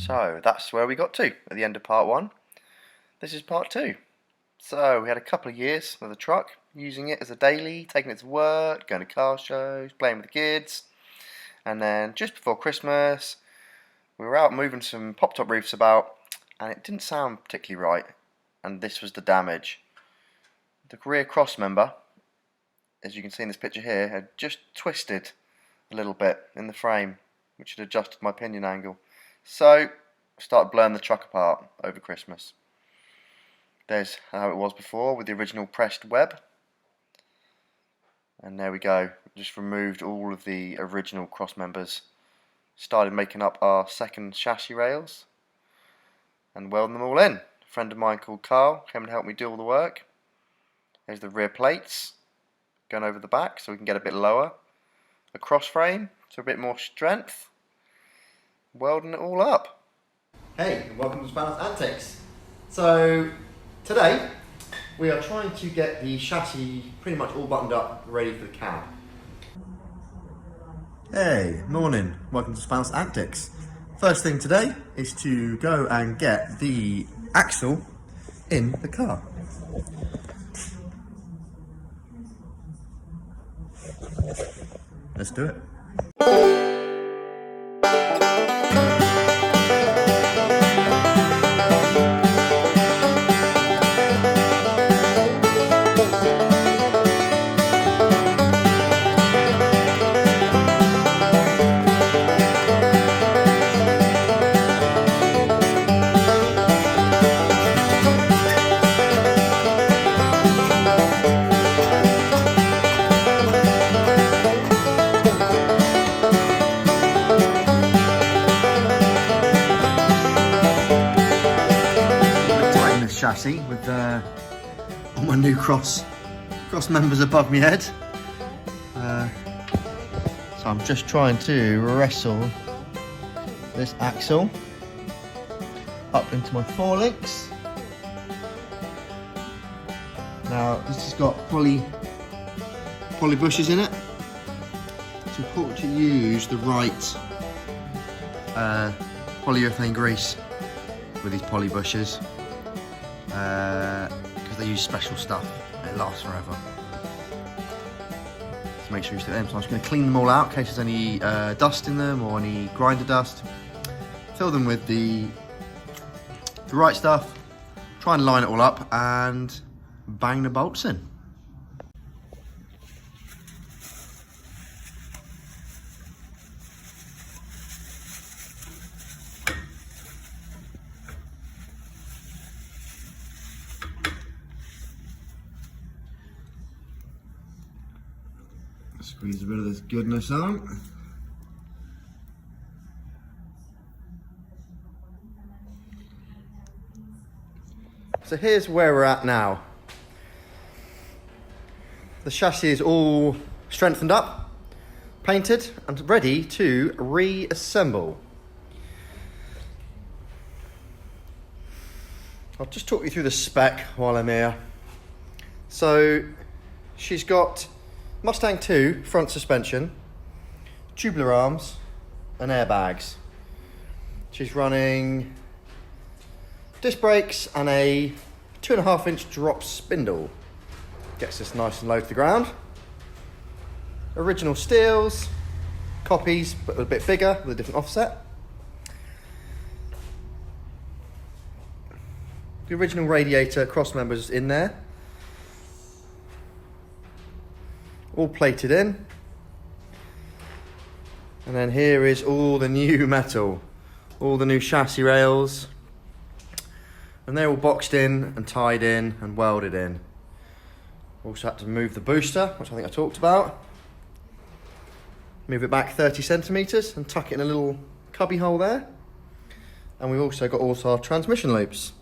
So that's where we got to at the end of part one. This is part two. So we had a couple of years with the truck, using it as a daily, taking it to work, going to car shows, playing with the kids. And then just before Christmas, we were out moving some pop-top roofs about, and it didn't sound particularly right. And this was the damage. The rear cross member, as you can see in this picture here, had just twisted a little bit in the frame, which had adjusted my pinion angle. So I started blowing the truck apart over Christmas. There's how it was before with the original pressed web. And there we go. Just removed all of the original cross members. Started making up our second chassis rails and welding them all in. A friend of mine called Carl came and helped me do all the work. There's the rear plates going over the back so we can get a bit lower. A cross frame so a bit more strength. Welding it all up. Hey, and welcome to Spanners Antics. So today we are trying to get the chassis pretty much all buttoned up, ready for the cab. Hey, morning. Welcome to Spanners Antics. First thing today is to go and get the axle in the car. Let's do it. Chassis with all my new cross members above my head. So I'm just trying to wrestle this axle up into my forelinks. Now this has got poly bushes in it. It's important to use the right polyurethane grease with these poly bushes. Because they use special stuff and it lasts forever. So make sure you stick them. So I'm just going to clean them all out in case there's any dust in them or any grinder dust. Fill them with the right stuff, try and line it all up and bang the bolts in. Squeeze a bit of this goodness out. So here's where we're at now. The chassis is all strengthened up, painted and ready to reassemble. I'll just talk you through the spec while I'm here. So she's got Mustang 2 front suspension, tubular arms and airbags. She's running disc brakes and a 2.5-inch drop spindle. Gets us nice and low to the ground. Original steels, copies but a bit bigger with a different offset. The original radiator cross members in there. All plated in, and then here is all the new metal, all the new chassis rails, and they're all boxed in and tied in and welded in. Also had to move the booster, which I think I talked about, move it back 30 centimetres and tuck it in a little cubby hole there. And we've also got all our transmission loops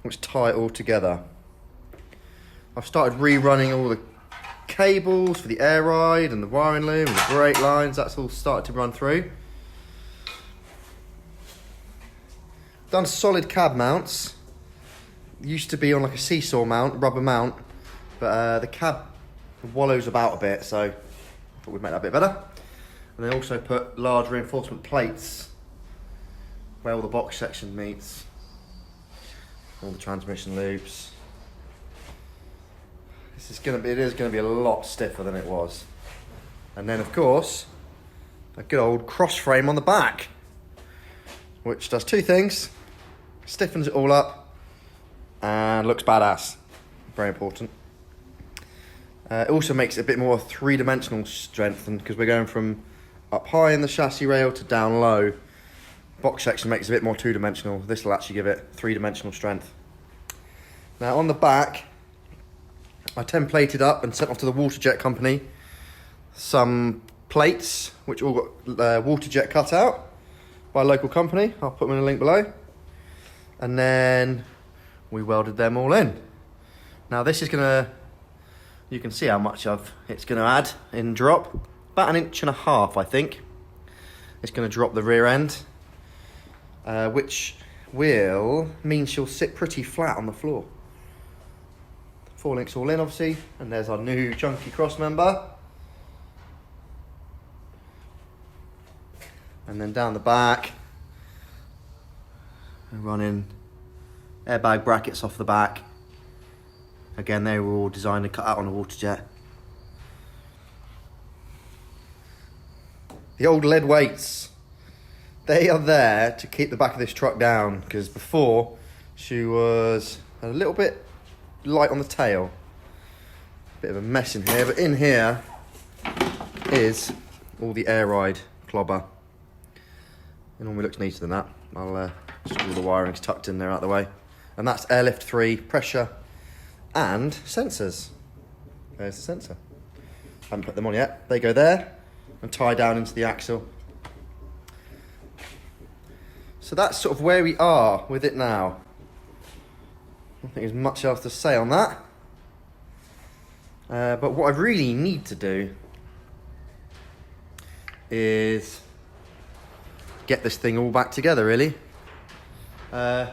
which tie it all together. I've started rerunning all the cables for the air ride and the wiring loom and the brake lines. That's all started to run through. Done solid cab mounts. Used to be on like a seesaw mount, rubber mount, but the cab wallows about a bit, so I thought we'd make that a bit better. And then also put large reinforcement plates where all the box section meets, all the transmission loops. It is going to be a lot stiffer than it was. And then of course, a good old cross frame on the back, which does two things: stiffens it all up and looks badass. Very important. It also makes it a bit more three-dimensional strength, because we're going from up high in the chassis rail to down low. Box section makes it a bit more two-dimensional. This will actually give it three-dimensional strength. Now on the back, I templated up and sent off to the water jet company some plates which all got water jet cut out by a local company. I'll put them in a link below. And then we welded them all in. Now this is gonna, you can see how much it's gonna add in drop. About 1.5 inches, I think. It's gonna drop the rear end, which will mean she'll sit pretty flat on the floor. 4 links all in, obviously, and there's our new chunky cross member. And then down the back, we're running airbag brackets off the back. Again, they were all designed and cut out on a water jet. The old lead weights, they are there to keep the back of this truck down, because before she was a little bit light on the tail. Bit of a mess in here, but in here is all the air ride clobber. It normally looks neater than that. I'll just do the wiring's tucked in there out of the way. And that's airlift 3, pressure and sensors. There's the sensor. Haven't put them on yet. They go there and tie down into the axle. So that's sort of where we are with it now. I don't think there's much else to say on that. But what I really need to do is get this thing all back together, really. I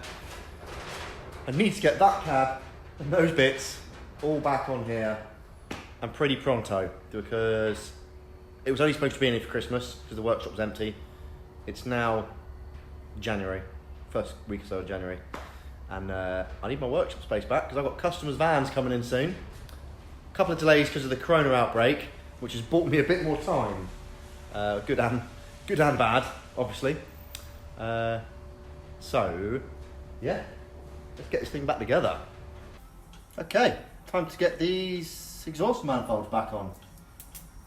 need to get that cab and those bits all back on here, and pretty pronto, because it was only supposed to be in here for Christmas because the workshop was empty. It's now January, first week or so of January, and I need my workshop space back because I've got customers' vans coming in soon. A couple of delays because of the corona outbreak, which has bought me a bit more time. Good and bad, obviously. So, yeah, let's get this thing back together. Okay, time to get these exhaust manifolds back on.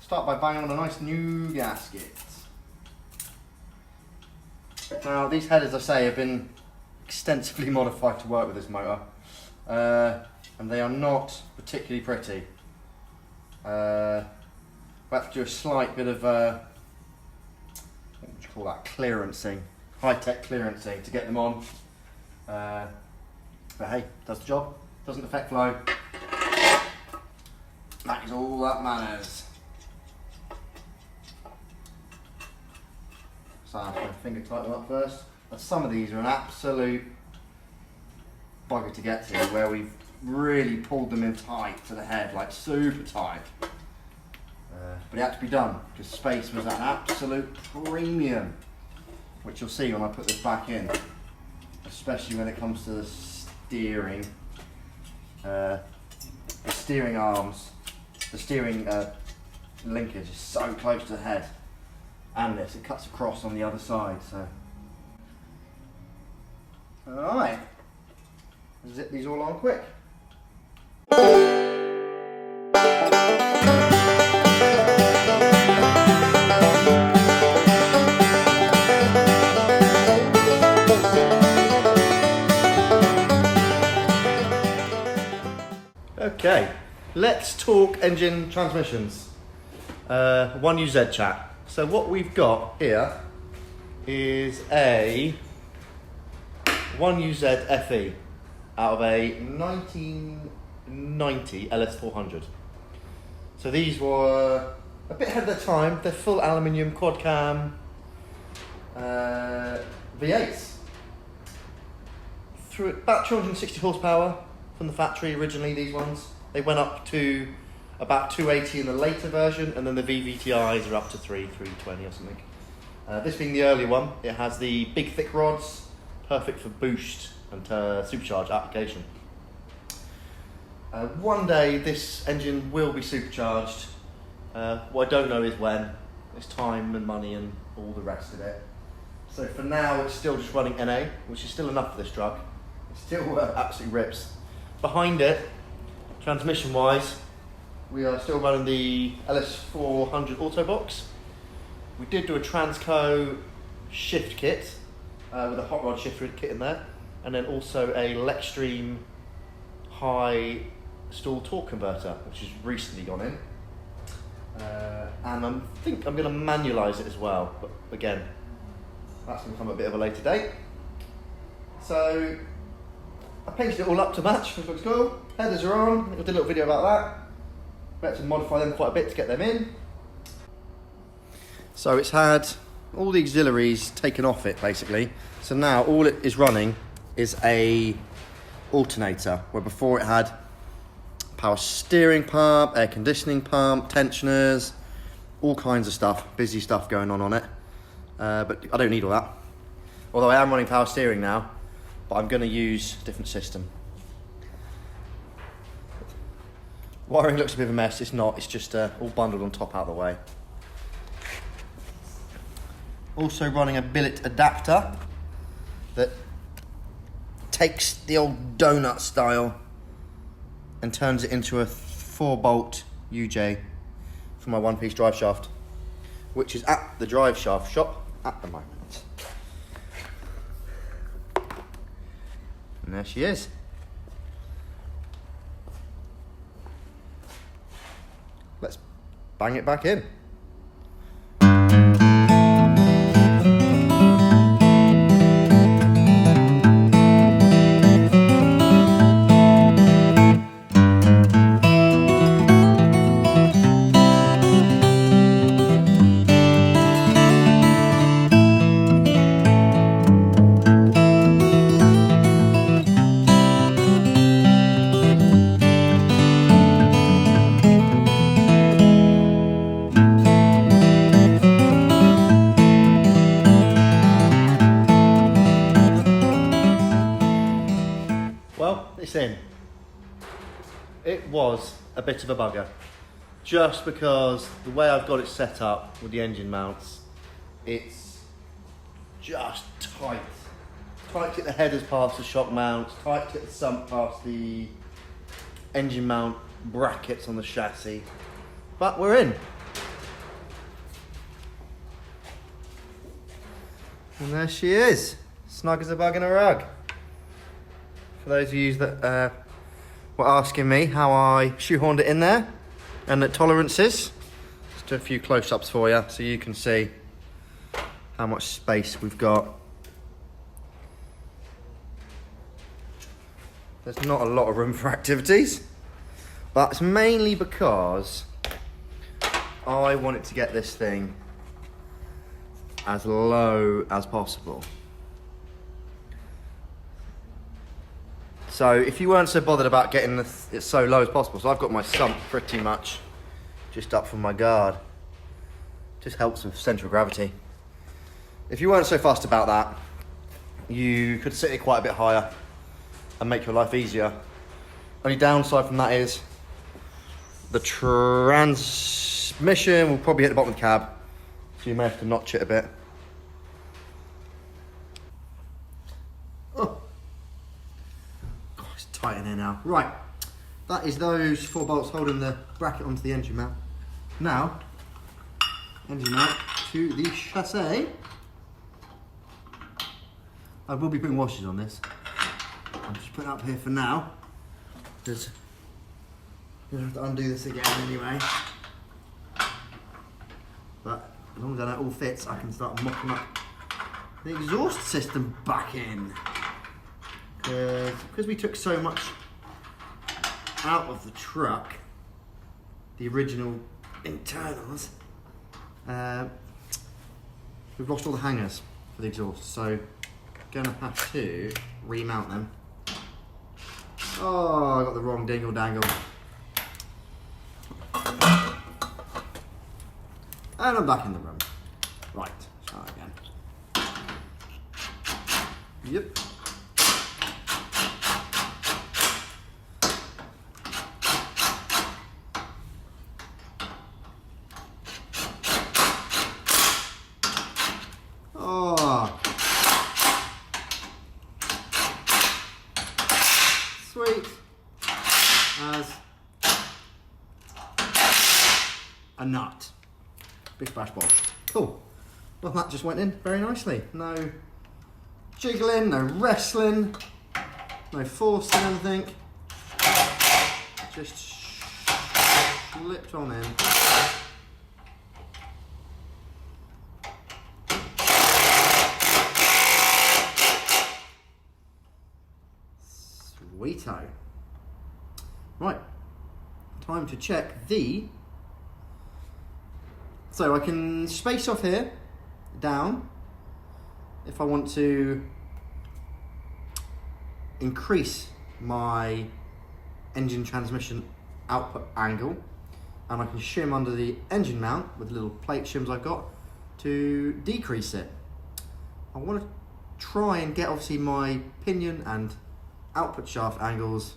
Start by banging on a nice new gasket. Now, these headers, I say, have been extensively modified to work with this motor, and they are not particularly pretty. We have to do a slight bit of what would you call that, clearancing, high-tech clearancing to get them on. But hey, does the job, doesn't affect flow. That is all that matters. So I'm going to finger tighten them up first. But some of these are an absolute bugger to get to, where we've really pulled them in tight to the head, like super tight. But it had to be done because space was at an absolute premium, which you'll see when I put this back in, especially when it comes to the steering. The steering arms, the steering linkage is so close to the head, and it cuts across on the other side. So, all right, zip these all on quick. Okay, let's talk engine transmissions. 1UZ chat. So what we've got here is a 1UZ FE out of a 1990 LS400. So these were a bit ahead of their time. They're full aluminium quad cam V8s. Through about 260 horsepower from the factory originally, these ones. They went up to about 280 in the later version, and then the VVTIs are up to 320 or something. This being the earlier one, it has the big thick rods, perfect for boost and supercharge application. One day this engine will be supercharged. What I don't know is when. It's time and money and all the rest of it. So for now it's still just running NA, which is still enough for this truck. It still absolutely rips. Behind it, transmission wise, we are still running the LS400 Auto Box. We did do a Transco shift kit with a hot rod shifter kit in there, and then also a Lexstream high stall torque converter, which has recently gone in. And I think I'm going to manualise it as well, but again, that's going to come at a bit of a later date. So I painted it all up to match, which looks cool. Headers are on, I did a little video about that. We had to modify them quite a bit to get them in. So it's had all the auxiliaries taken off it basically. So now all it is running is a alternator, where before it had power steering pump, air conditioning pump, tensioners, all kinds of stuff, busy stuff going on it. But I don't need all that. Although I am running power steering now, but I'm going to use a different system. Wiring looks a bit of a mess. It's not, it's just all bundled on top out of the way. Also running a billet adapter that takes the old donut style and turns it into a 4-bolt UJ for my one-piece drive shaft, which is at the drive shaft shop at the moment. And there she is. Let's bang it back in. Well, it's in. It was a bit of a bugger, just because the way I've got it set up with the engine mounts, it's just tight. Tight to get the headers past the shock mounts, tight to get the sump past the engine mount brackets on the chassis. But we're in. And there she is, snug as a bug in a rug. For those of you that were asking me how I shoehorned it in there and the tolerances, just do a few close-ups for you so you can see how much space we've got. There's not a lot of room for activities, but it's mainly because I wanted to get this thing as low as possible. So if you weren't so bothered about getting it so low as possible, so I've got my sump pretty much just up from my guard. Just helps with central gravity. If you weren't so fussed about that, you could sit it quite a bit higher and make your life easier. Only downside from that is the transmission will probably hit the bottom of the cab, so you may have to notch it a bit. Oh. Tight in there now. Right, that is those 4 bolts holding the bracket onto the engine mount. Now, engine mount to the chassis. I will be putting washers on this. I'm just putting it up here for now, because I'm going to have to undo this again anyway. But as long as that all fits, I can start mopping up the exhaust system back in. Because we took so much out of the truck, the original internals, we've lost all the hangers for the exhaust, so gonna have to remount them. Oh, I got the wrong dingle dangle. And I'm back in the room. Right, start again. Yep. Oh, sweet as a nut. Bish bash bosh. Cool. Well, that just went in very nicely. No jiggling, no wrestling, no forcing anything. Just slipped on in. Sweeto. Right, time to check the... So I can space off here, down, if I want to increase my engine transmission output angle, and I can shim under the engine mount with the little plate shims I've got to decrease it. I want to try and get obviously my pinion and output shaft angles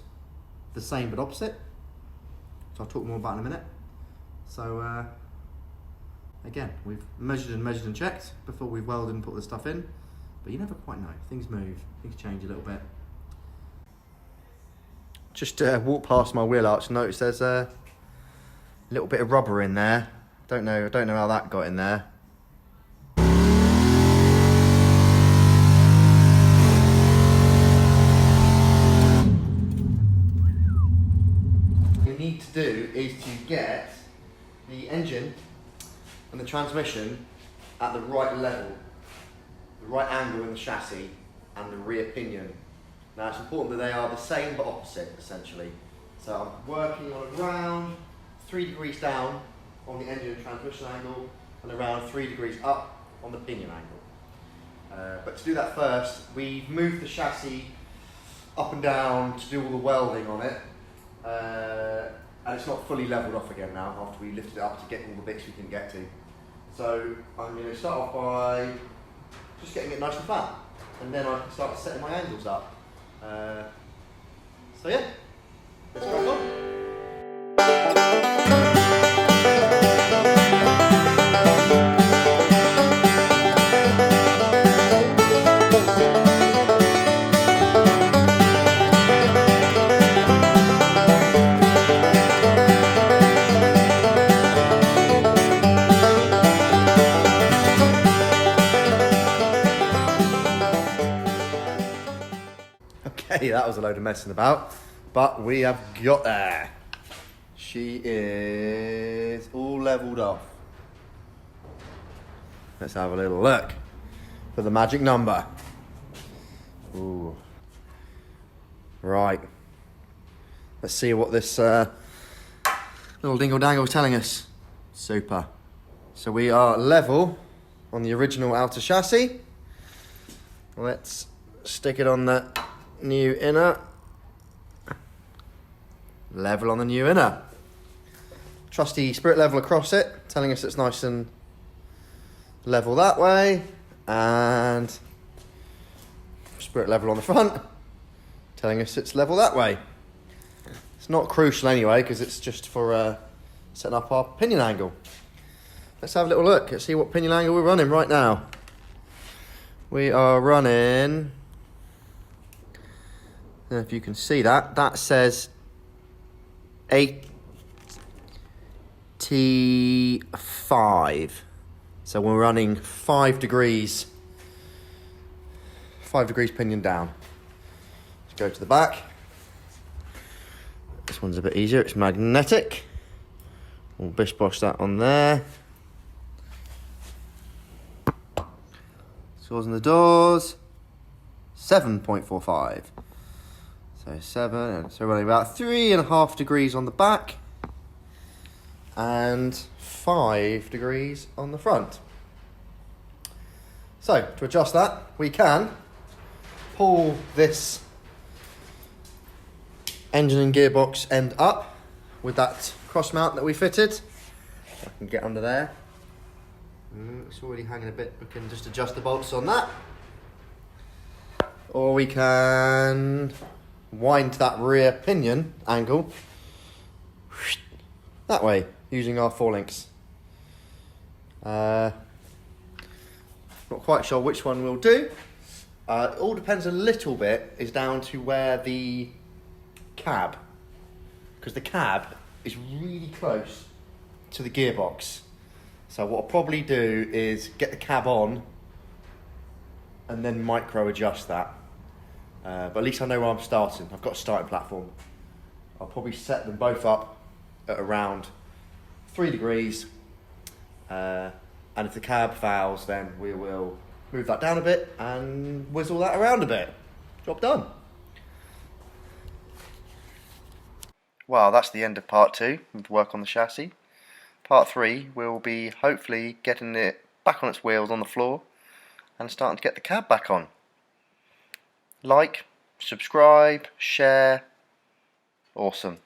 the same but opposite, which I'll talk more about in a minute. So again, we've measured and checked before we've welded and put the stuff in, but you never quite know. Things move, things change a little bit. Just walked past my wheel arch and noticed there's a little bit of rubber in there. I don't know how that got in there. What you need to do is to get the engine and the transmission at the right level, the right angle in the chassis and the rear pinion. Now it's important that they are the same but opposite, essentially. So I'm working on around 3 degrees down on the engine and transmission angle and around 3 degrees up on the pinion angle. But to do that first, we've moved the chassis up and down to do all the welding on it. And it's not fully leveled off again now after we lifted it up to get all the bits we couldn't get to. So I'm going to start off by just getting it nice and flat, and then I can start setting my angles up. So yeah, let's crack on. Okay, that was a load of messing about, but we have got there. She is all levelled off. Let's have a little look for the magic number. Ooh. Right. Let's see what this little dingle dangle is telling us. Super. So we are level on the original outer chassis. Let's stick it on the new inner. Level on the new inner. Trusty spirit level across it, telling us it's nice and level that way, and spirit level on the front, telling us it's level that way. It's not crucial anyway, because it's just for setting up our pinion angle. Let's have a little look. Let's see what pinion angle we're running right now. We are running, I don't know if you can see that, that says 85. So we're running 5 degrees pinion down. Let's go to the back. This one's a bit easier, it's magnetic. We'll bish bosh that on there. Scores on the doors, 7.45. So 7, so we're running about 3.5 degrees on the back and 5 degrees on the front. So to adjust that, we can pull this engine and gearbox end up with that cross mount that we fitted. I can get under there. It's already hanging a bit, we can just adjust the bolts on that. or we can wind that rear pinion angle that way using our 4 links. Not quite sure which one we'll do. It all depends a little bit, is down to where the cab, because the cab is really close to the gearbox. So what I'll probably do is get the cab on and then micro adjust that. But at least I know where I'm starting. I've got a starting platform. I'll probably set them both up at around 3 degrees. And if the cab fouls, then we will move that down a bit and whizzle that around a bit. Job done. Well, that's the end of part 2 with work on the chassis. Part 3 will be hopefully getting it back on its wheels on the floor and starting to get the cab back on. Like, subscribe, share. Awesome.